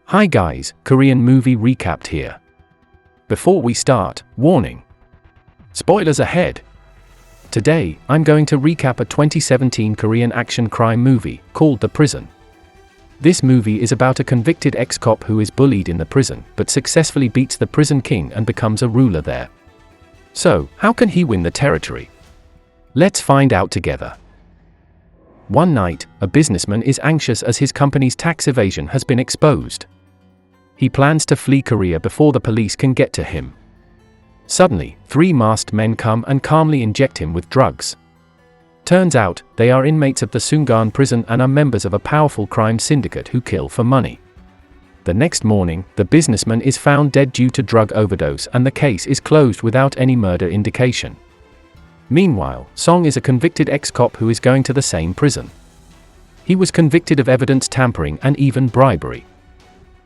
Hi guys, Korean movie recapped here. Before we start, warning. Spoilers ahead. Today, I'm going to recap a 2017 Korean action crime movie called The Prison. This movie is about a convicted ex-cop who is bullied in the prison but successfully beats the prison king and becomes a ruler there. So, how can he win the territory? Let's find out together. One night, a businessman is anxious as his company's tax evasion has been exposed. He plans to flee Korea before the police can get to him. Suddenly, 3 masked men come and calmly inject him with drugs. Turns out, they are inmates of the Sungan prison and are members of a powerful crime syndicate who kill for money. The next morning, the businessman is found dead due to drug overdose and the case is closed without any murder indication. Meanwhile, Song is a convicted ex-cop who is going to the same prison. He was convicted of evidence tampering and even bribery.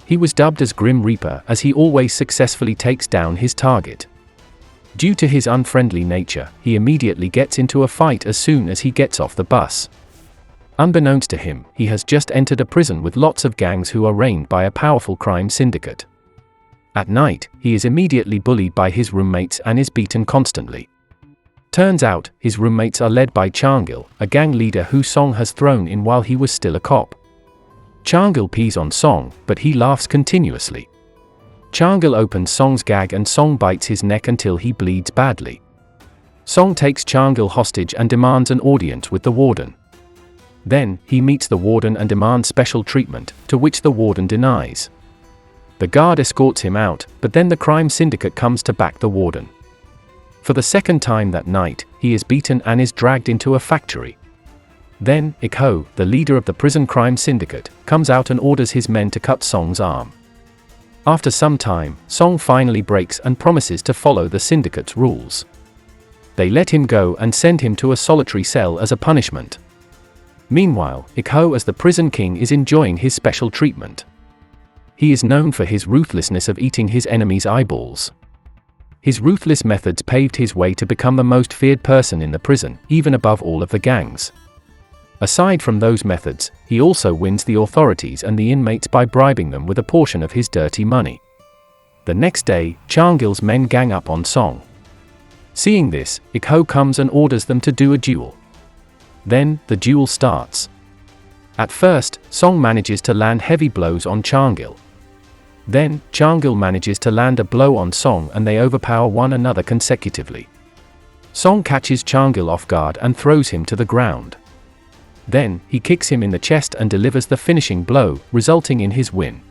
He was dubbed as Grim Reaper as he always successfully takes down his target. Due to his unfriendly nature, he immediately gets into a fight as soon as he gets off the bus. Unbeknownst to him, he has just entered a prison with lots of gangs who are reigned by a powerful crime syndicate. At night, he is immediately bullied by his roommates and is beaten constantly. Turns out, his roommates are led by Changil, a gang leader who Song has thrown in while he was still a cop. Changil pees on Song, but he laughs continuously. Changil opens Song's gag and Song bites his neck until he bleeds badly. Song takes Changil hostage and demands an audience with the warden. Then, he meets the warden and demands special treatment, to which the warden denies. The guard escorts him out, but then the crime syndicate comes to back the warden. For the second time that night, he is beaten and is dragged into a factory. Then, Ik-ho, the leader of the prison crime syndicate, comes out and orders his men to cut Song's arm. After some time, Song finally breaks and promises to follow the syndicate's rules. They let him go and send him to a solitary cell as a punishment. Meanwhile, Ik-ho as the prison king is enjoying his special treatment. He is known for his ruthlessness of eating his enemies' eyeballs. His ruthless methods paved his way to become the most feared person in the prison, even above all of the gangs. Aside from those methods, he also wins the authorities and the inmates by bribing them with a portion of his dirty money. The next day, Changil's men gang up on Song. Seeing this, Ik-ho comes and orders them to do a duel. Then, the duel starts. At first, Song manages to land heavy blows on Changil. Then, Changil manages to land a blow on Song and they overpower one another consecutively. Song catches Changil off guard and throws him to the ground. Then, he kicks him in the chest and delivers the finishing blow, resulting in his win.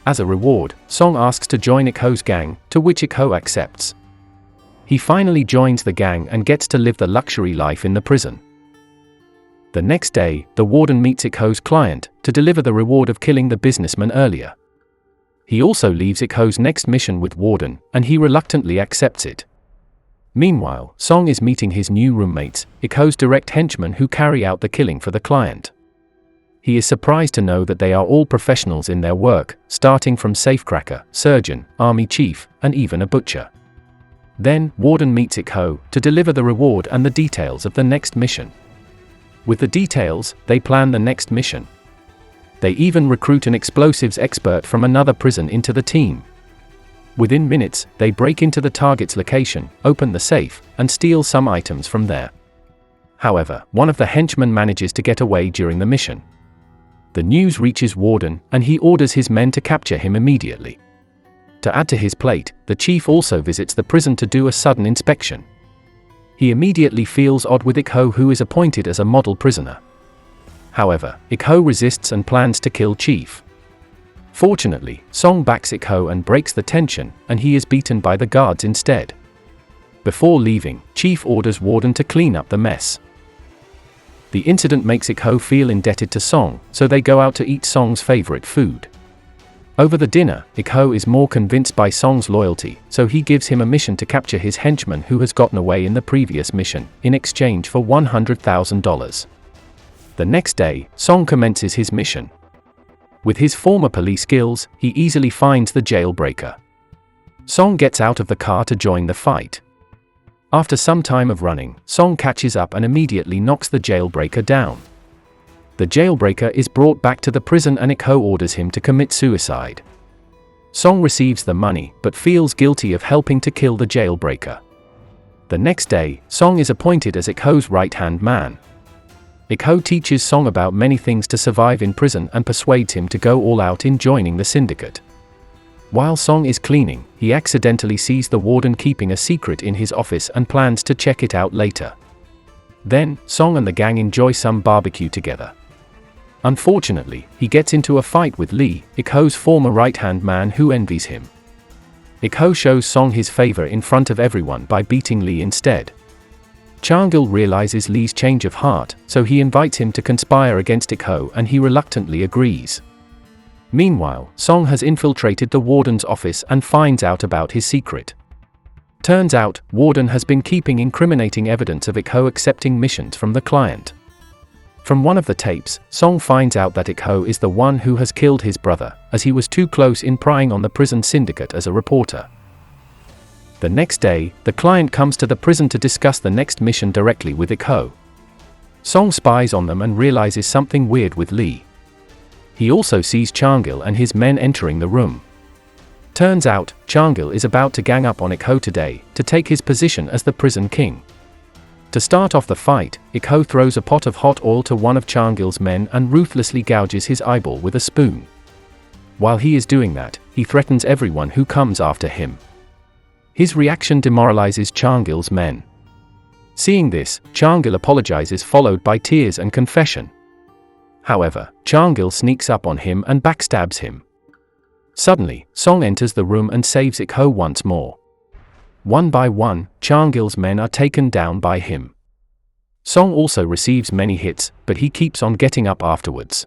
As a reward, Song asks to join Ik-ho's gang, to which Ik-ho accepts. He finally joins the gang and gets to live the luxury life in the prison. The next day, the warden meets Ik-ho's client, to deliver the reward of killing the businessman earlier. He also leaves Ik-ho's next mission with warden, and he reluctantly accepts it. Meanwhile, Song is meeting his new roommates, Ik-ho's direct henchmen who carry out the killing for the client. He is surprised to know that they are all professionals in their work, starting from safecracker, surgeon, army chief, and even a butcher. Then, warden meets Ik-ho to deliver the reward and the details of the next mission. With the details, they plan the next mission. They even recruit an explosives expert from another prison into the team. Within minutes, they break into the target's location, open the safe, and steal some items from there. However, one of the henchmen manages to get away during the mission. The news reaches Warden, and he orders his men to capture him immediately. To add to his plate, the chief also visits the prison to do a sudden inspection. He immediately feels odd with Ik-ho, who is appointed as a model prisoner. However, Ik-ho resists and plans to kill Chief. Fortunately, Song backs Ik-ho and breaks the tension, and he is beaten by the guards instead. Before leaving, Chief orders Warden to clean up the mess. The incident makes Ik-ho feel indebted to Song, so they go out to eat Song's favorite food. Over the dinner, Ik-ho is more convinced by Song's loyalty, so he gives him a mission to capture his henchman who has gotten away in the previous mission, in exchange for $100,000. The next day, Song commences his mission. With his former police skills, he easily finds the jailbreaker. Song gets out of the car to join the fight. After some time of running, Song catches up and immediately knocks the jailbreaker down. The jailbreaker is brought back to the prison and Ik-ho orders him to commit suicide. Song receives the money but feels guilty of helping to kill the jailbreaker. The next day, Song is appointed as Ik-ho's right-hand man. Ik-ho teaches Song about many things to survive in prison and persuades him to go all out in joining the syndicate. While Song is cleaning, he accidentally sees the warden keeping a secret in his office and plans to check it out later. Then, Song and the gang enjoy some barbecue together. Unfortunately, he gets into a fight with Lee, Ik-ho's former right-hand man, who envies him. Ik-ho shows Song his favor in front of everyone by beating Lee instead. Chang-il realizes Lee's change of heart, so he invites him to conspire against Ik-ho and he reluctantly agrees. Meanwhile, Song has infiltrated the warden's office and finds out about his secret. Turns out, warden has been keeping incriminating evidence of Ik-ho accepting missions from the client. From one of the tapes, Song finds out that Ik-ho is the one who has killed his brother, as he was too close in prying on the prison syndicate as a reporter. The next day, the client comes to the prison to discuss the next mission directly with Ik-ho. Song spies on them and realizes something weird with Lee. He also sees Chang-il and his men entering the room. Turns out, Chang-il is about to gang up on Ik-ho today, to take his position as the prison king. To start off the fight, Ik-ho throws a pot of hot oil to one of Chang-il's men and ruthlessly gouges his eyeball with a spoon. While he is doing that, he threatens everyone who comes after him. His reaction demoralizes Chang-il's men. Seeing this, Chang-il apologizes, followed by tears and confession. However, Chang-il sneaks up on him and backstabs him. Suddenly, Song enters the room and saves Ik-ho once more. One by one, Chang-il's men are taken down by him. Song also receives many hits, but he keeps on getting up afterwards.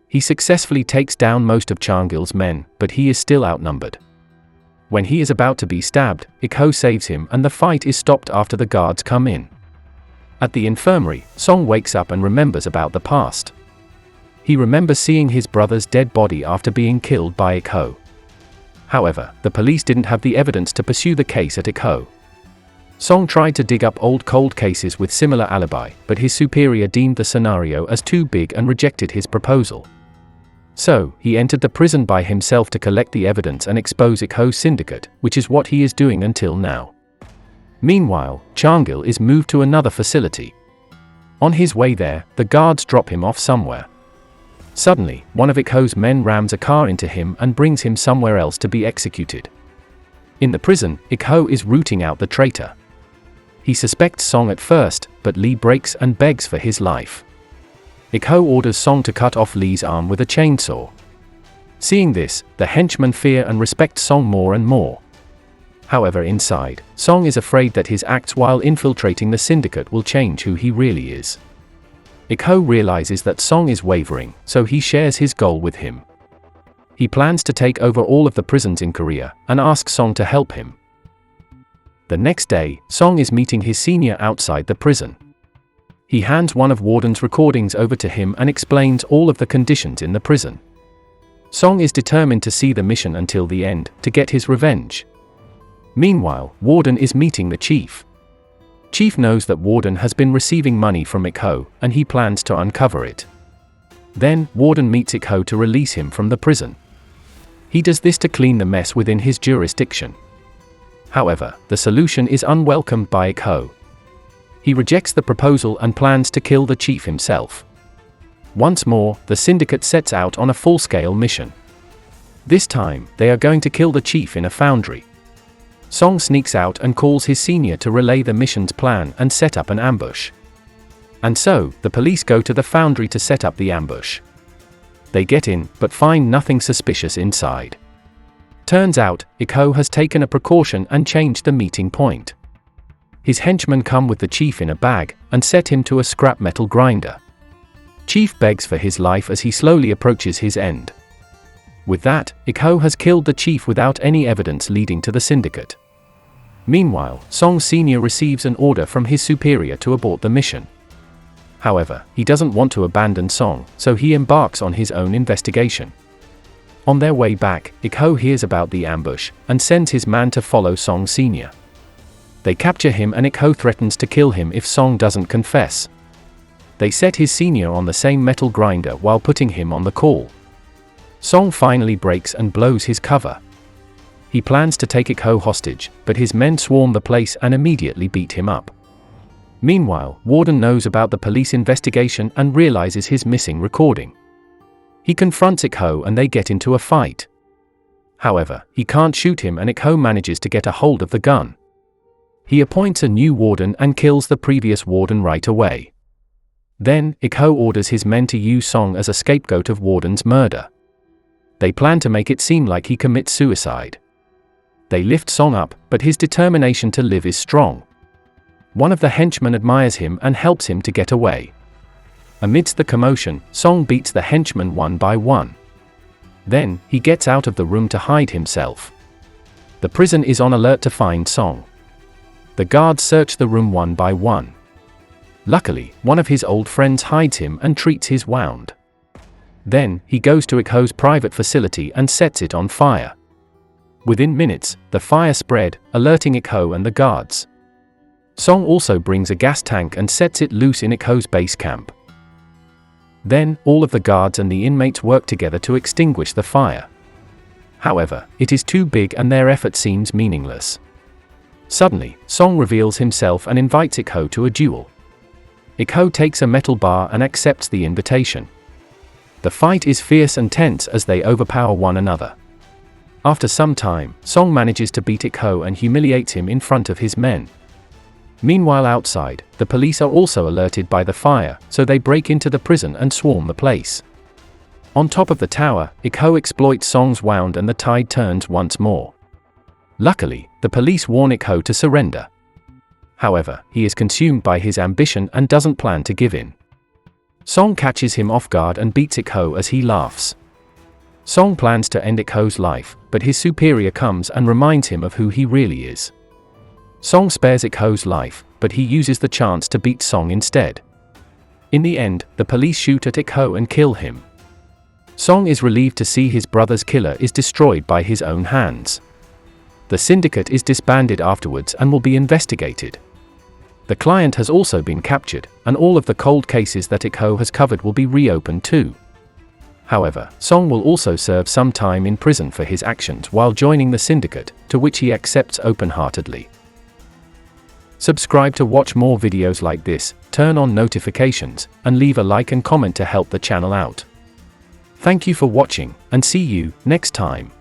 He successfully takes down most of Chang-il's men, but he is still outnumbered. When he is about to be stabbed, Ik-ho saves him and the fight is stopped after the guards come in. At the infirmary, Song wakes up and remembers about the past. He remembers seeing his brother's dead body after being killed by Ik-ho. However, the police didn't have the evidence to pursue the case at Ik-ho. Song tried to dig up old cold cases with similar alibi, but his superior deemed the scenario as too big and rejected his proposal. So, he entered the prison by himself to collect the evidence and expose Ik-ho's syndicate, which is what he is doing until now. Meanwhile, Chang-il is moved to another facility. On his way there, the guards drop him off somewhere. Suddenly, one of Ik-ho's men rams a car into him and brings him somewhere else to be executed. In the prison, Ik-ho is rooting out the traitor. He suspects Song at first, but Lee breaks and begs for his life. Ik-ho orders Song to cut off Lee's arm with a chainsaw. Seeing this, the henchmen fear and respect Song more and more. However, inside, Song is afraid that his acts while infiltrating the syndicate will change who he really is. Ik-ho realizes that Song is wavering, so he shares his goal with him. He plans to take over all of the prisons in Korea, and asks Song to help him. The next day, Song is meeting his senior outside the prison. He hands one of Warden's recordings over to him and explains all of the conditions in the prison. Song is determined to see the mission until the end, to get his revenge. Meanwhile, Warden is meeting the chief. Chief knows that Warden has been receiving money from Ik-ho, and he plans to uncover it. Then, Warden meets Ik-ho to release him from the prison. He does this to clean the mess within his jurisdiction. However, the solution is unwelcomed by Ik-ho. He rejects the proposal and plans to kill the chief himself. Once more, the syndicate sets out on a full-scale mission. This time, they are going to kill the chief in a foundry. Song sneaks out and calls his senior to relay the mission's plan and set up an ambush. And so, the police go to the foundry to set up the ambush. They get in, but find nothing suspicious inside. Turns out, Ik-ho has taken a precaution and changed the meeting point. His henchmen come with the chief in a bag, and set him to a scrap metal grinder. Chief begs for his life as he slowly approaches his end. With that, Ik-ho has killed the chief without any evidence leading to the syndicate. Meanwhile, Song Sr. receives an order from his superior to abort the mission. However, he doesn't want to abandon Song, so he embarks on his own investigation. On their way back, Ik-ho hears about the ambush, and sends his man to follow Song Sr. They capture him and Ik-ho threatens to kill him if Song doesn't confess. They set his senior on the same metal grinder while putting him on the call. Song finally breaks and blows his cover. He plans to take Ik-ho hostage, but his men swarm the place and immediately beat him up. Meanwhile, Warden knows about the police investigation and realizes his missing recording. He confronts Ik-ho and they get into a fight. However, he can't shoot him and Ik-ho manages to get a hold of the gun. He appoints a new warden and kills the previous warden right away. Then, Ik-ho orders his men to use Song as a scapegoat of Warden's murder. They plan to make it seem like he commits suicide. They lift Song up, but his determination to live is strong. One of the henchmen admires him and helps him to get away. Amidst the commotion, Song beats the henchmen one by one. Then, he gets out of the room to hide himself. The prison is on alert to find Song. The guards search the room one by one. Luckily, one of his old friends hides him and treats his wound. Then, he goes to Ik-ho's private facility and sets it on fire. Within minutes, the fire spread, alerting Ik-ho and the guards. Song also brings a gas tank and sets it loose in Ik-ho's base camp. Then, all of the guards and the inmates work together to extinguish the fire. However, it is too big and their effort seems meaningless. Suddenly, Song reveals himself and invites Ik-ho to a duel. Ik-ho takes a metal bar and accepts the invitation. The fight is fierce and tense as they overpower one another. After some time, Song manages to beat Ik-ho and humiliates him in front of his men. Meanwhile outside, the police are also alerted by the fire, so they break into the prison and swarm the place. On top of the tower, Ik-ho exploits Song's wound and the tide turns once more. Luckily, the police warn Ik-ho to surrender. However, he is consumed by his ambition and doesn't plan to give in. Song catches him off guard and beats Ik-ho as he laughs. Song plans to end Ik-ho's life, but his superior comes and reminds him of who he really is. Song spares Ik-ho's life, but he uses the chance to beat Song instead. In the end, the police shoot at Ik-ho and kill him. Song is relieved to see his brother's killer is destroyed by his own hands. The syndicate is disbanded afterwards and will be investigated. The client has also been captured, and all of the cold cases that Ik-ho has covered will be reopened too. However, Song will also serve some time in prison for his actions while joining the syndicate, to which he accepts open-heartedly. Subscribe to watch more videos like this, turn on notifications, and leave a like and comment to help the channel out. Thank you for watching, and see you next time.